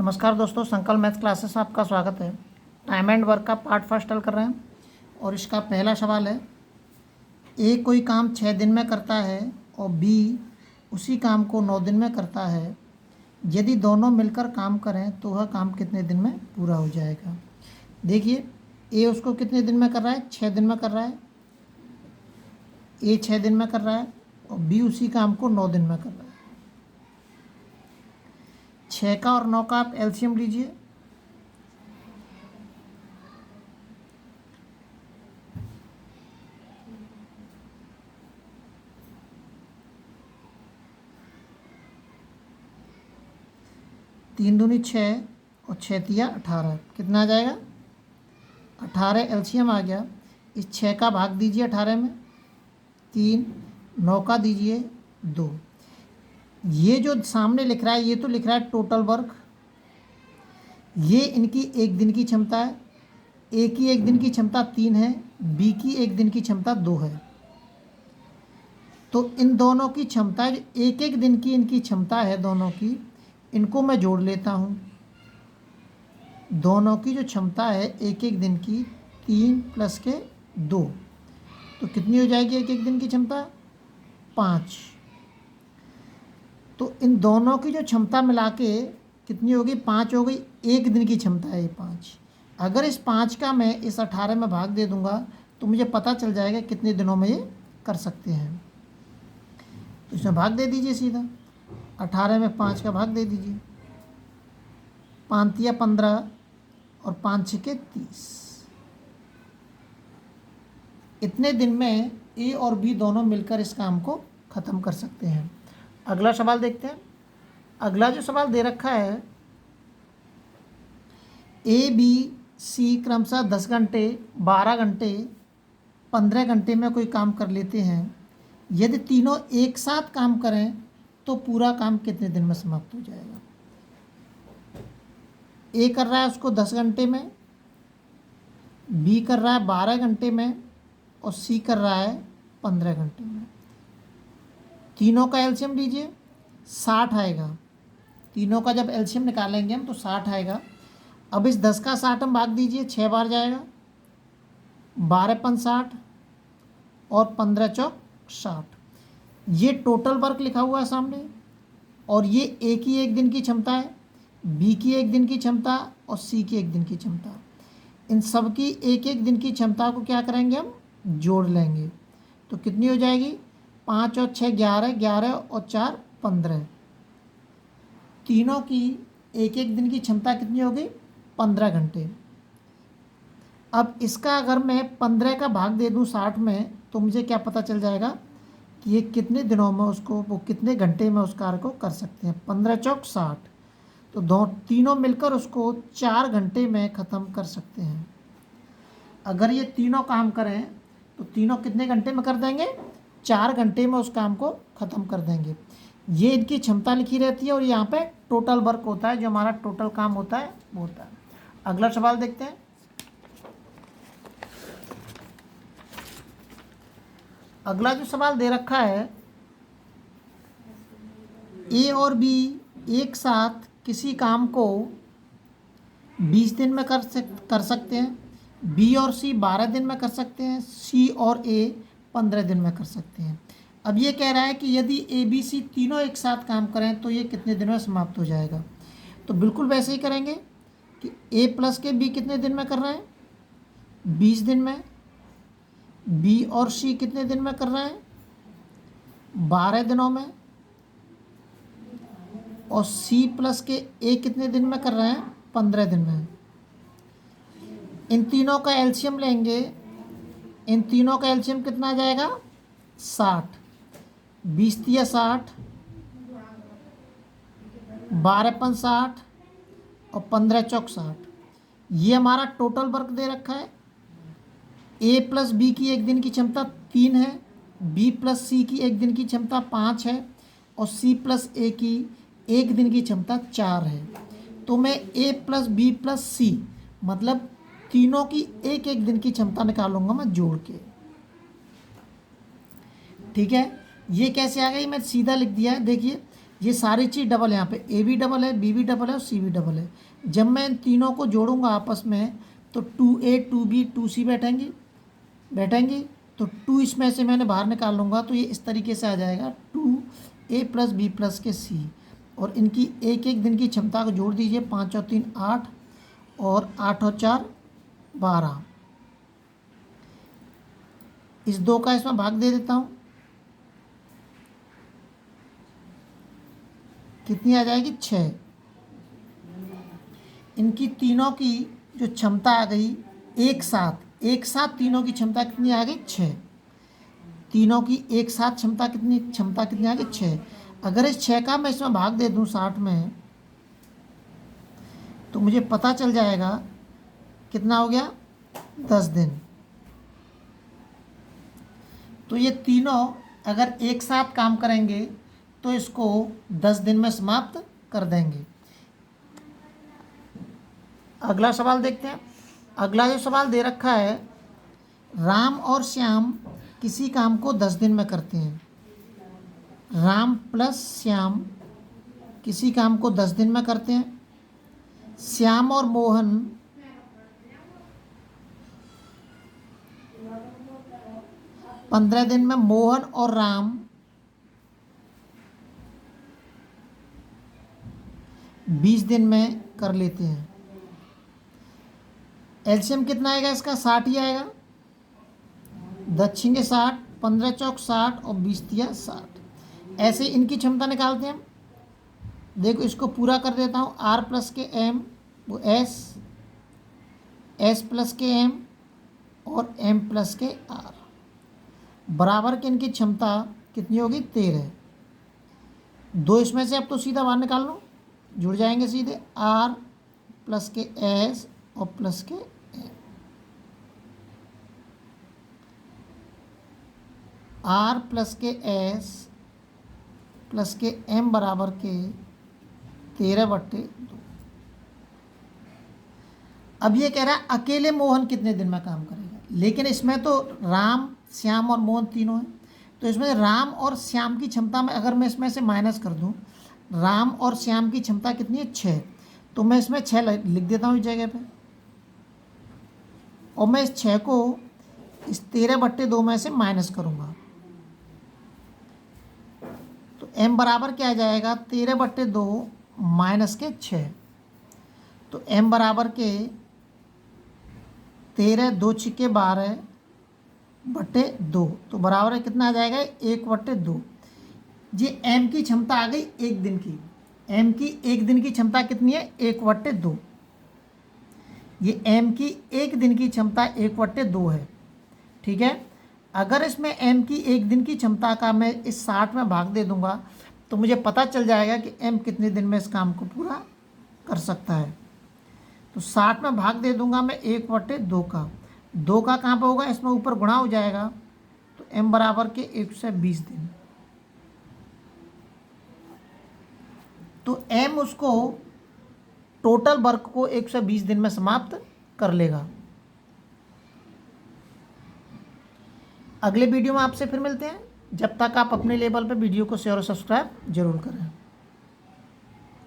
नमस्कार दोस्तों, संकल्प मैथ क्लासेस में आपका स्वागत है। टाइम एंड वर्क का पार्ट फर्स्ट हल कर रहे हैं और इसका पहला सवाल है, ए कोई काम 6 दिन में करता है और बी उसी काम को 9 दिन में करता है। यदि दोनों मिलकर काम करें तो वह काम कितने दिन में पूरा हो जाएगा। देखिए, ए उसको कितने दिन में कर रहा है, 6 दिन में कर रहा है। ए 6 दिन में कर रहा है और बी उसी काम को 9 दिन में कर रहा है। 6 का और 9 का आप एलसीएम लीजिए। तीन दूनी 6 और 6 तिया 18, कितना आ जाएगा 18 एलसीएम आ गया। इस 6 का भाग दीजिए 18 में 3, 9 का दीजिए 2। ये जो सामने लिख रहा है ये तो लिख रहा है टोटल वर्क। ये इनकी एक दिन की क्षमता है। ए की एक दिन की क्षमता 3 है, बी की एक दिन की क्षमता 2 है। तो इन दोनों की क्षमता, एक एक दिन की इनकी क्षमता है दोनों की, इनको मैं जोड़ लेता हूँ। दोनों की जो क्षमता है एक एक दिन की 3 प्लस के 2, तो कितनी हो जाएगी एक एक दिन की क्षमता 5। तो इन दोनों की जो क्षमता मिला के कितनी होगी 5 हो गई। एक दिन की क्षमता है ये 5। अगर इस 5 का मैं इस 18 में भाग दे दूंगा तो मुझे पता चल जाएगा कितने दिनों में ये कर सकते हैं। तो इसमें भाग दे दीजिए सीधा, 18 में 5 का भाग दे दीजिए। 5 या 15 और 5 6 30। इतने दिन में ए और बी दोनों मिलकर इस काम को ख़त्म कर सकते हैं। अगला सवाल देखते हैं। अगला जो सवाल दे रखा है, ए बी सी क्रमशः 10 घंटे, 12 घंटे, 15 घंटे में कोई काम कर लेते हैं। यदि तीनों एक साथ काम करें तो पूरा काम कितने दिन में समाप्त हो जाएगा। ए कर रहा है उसको 10 घंटे में, बी कर रहा है 12 घंटे में और सी कर रहा है 15 घंटे में। तीनों का एलसीएम लीजिए, 60 आएगा। तीनों का जब एलसीएम निकालेंगे हम तो 60 आएगा। अब इस 10 का 60 हम भाग दीजिए, 6 बार जाएगा। 12 पंच 60 और 15 चौक 60। ये टोटल वर्क लिखा हुआ है सामने, और ये ए की एक दिन की क्षमता है, बी की एक दिन की क्षमता और सी की एक दिन की क्षमता। इन सब की एक एक दिन की क्षमता को क्या करेंगे हम जोड़ लेंगे। तो कितनी हो जाएगी 5 और 6 11, 11 और 4 15। तीनों की एक एक दिन की क्षमता कितनी हो गई 15 घंटे। अब इसका अगर मैं 15 का भाग दे दूं 60 में तो मुझे क्या पता चल जाएगा कि ये कितने दिनों में उसको, वो कितने घंटे में उस कार्य को कर सकते हैं। 15 चौक 60, तो तीनों मिलकर उसको 4 घंटे में ख़त्म कर सकते हैं। अगर ये तीनों काम करें तो तीनों कितने घंटे में कर देंगे 4 घंटे में उस काम को ख़त्म कर देंगे। ये इनकी क्षमता लिखी रहती है और यहाँ पे टोटल वर्क होता है, जो हमारा टोटल काम होता है वो होता है। अगला सवाल देखते हैं। अगला जो सवाल दे रखा है, ए और बी एक साथ किसी काम को 20 दिन में कर सकते हैं। बी और सी 12 दिन में कर सकते हैं। सी और ए 15 दिन में कर सकते हैं। अब ये कह रहा है कि यदि ए बी सी तीनों एक साथ काम करें तो ये कितने दिन में समाप्त हो जाएगा। तो बिल्कुल वैसे ही करेंगे कि ए प्लस के बी कितने दिन में कर रहे हैं 20 दिन में। बी और सी कितने दिन में कर रहे हैं 12 दिनों में। और सी प्लस के ए कितने दिन में कर रहे हैं 15 दिन में। इन तीनों का एलसीएम लेंगे। इन तीनों का एलसीएम कितना आ जाएगा 60। 20 तिया 60, 12 पंच 60 और 15 चौक 60। ये हमारा टोटल वर्क दे रखा है। ए प्लस बी की एक दिन की क्षमता 3 है, बी प्लस सी की एक दिन की क्षमता 5 है और सी प्लस ए की एक दिन की क्षमता 4 है। तो मैं ए प्लस बी प्लस सी मतलब तीनों की एक एक दिन की क्षमता निकालूंगा मैं जोड़ के। ठीक है, ये कैसे आ गई, मैं सीधा लिख दिया है। देखिए ये सारी चीज़ डबल है, यहाँ पे ए भी डबल है, बी भी डबल है और सी भी डबल है। जब मैं इन तीनों को जोड़ूंगा आपस में तो 2A 2B 2C बैठेंगी। तो 2 इसमें से मैंने बाहर निकाल लूँगा तो ये इस तरीके से आ जाएगा 2A + B + के C। और इनकी एक एक दिन की क्षमता को जोड़ दीजिए, 5 और 3 8 और 8 और 4 12। इस 2 का इसमें भाग दे देता हूँ, कितनी आ जाएगी 6। इनकी तीनों की जो क्षमता आ गई एक साथ तीनों की क्षमता कितनी आ गई 6। तीनों की एक साथ क्षमता कितनी आ गई 6। अगर इस 6 का मैं इसमें भाग दे दूं 60 में तो मुझे पता चल जाएगा कितना हो गया 10 दिन। तो ये तीनों अगर एक साथ काम करेंगे तो इसको 10 दिन में समाप्त कर देंगे। अगला सवाल देखते हैं। अगला जो सवाल दे रखा है, राम और श्याम किसी काम को 10 दिन में करते हैं। राम प्लस श्याम किसी काम को 10 दिन में करते हैं। श्याम और मोहन 15 दिन में, मोहन और राम 20 दिन में कर लेते हैं। एलसीएम कितना आएगा इसका 60 ही आएगा। दक्षिण 60, 15 चौक 60 और 20 तिया 60। ऐसे इनकी क्षमता निकालते हैं। देखो इसको पूरा कर देता हूँ। R + के M वो S, S + के M और M + के R बराबर के इनकी क्षमता कितनी होगी 13। 2 इसमें से अब तो सीधा बाहर निकाल लो, जुड़ जाएंगे सीधे। R + के S और प्लस के M। R + के S + के M बराबर के 13/2। अब ये कह रहा है अकेले मोहन कितने दिन में काम करेगा, लेकिन इसमें तो राम श्याम और मोहन तीनों हैं। तो इसमें राम और श्याम की क्षमता में अगर मैं इसमें से माइनस कर दूं, राम और श्याम की क्षमता कितनी है 6। तो मैं इसमें 6 लिख देता हूँ इस जगह पे, और मैं इस 6 को इस 13/2 में से माइनस करूँगा। तो m बराबर क्या आ जाएगा 13/2 माइनस के 6। तो m बराबर के 13 2 × 12/2 तो बराबर है कितना आ जाएगा 1/2। ये m की क्षमता आ गई एक दिन की। m की एक दिन की क्षमता कितनी है 1/2। ये m की एक दिन की क्षमता 1/2 है। ठीक है। अगर इसमें m की एक दिन की क्षमता का मैं इस 60 में भाग दे दूंगा तो मुझे पता चल जाएगा कि m कितने दिन में इस काम को पूरा कर सकता है। तो 60 में भाग दे दूंगा मैं 1/2 का। 2 का कहाँ पर होगा, इसमें ऊपर गुणा हो जाएगा। तो m बराबर के 120 दिन। तो m उसको टोटल वर्क को 120 दिन में समाप्त कर लेगा। अगले वीडियो में आपसे फिर मिलते हैं। जब तक आप अपने लेवल पर वीडियो को शेयर और सब्सक्राइब जरूर करें।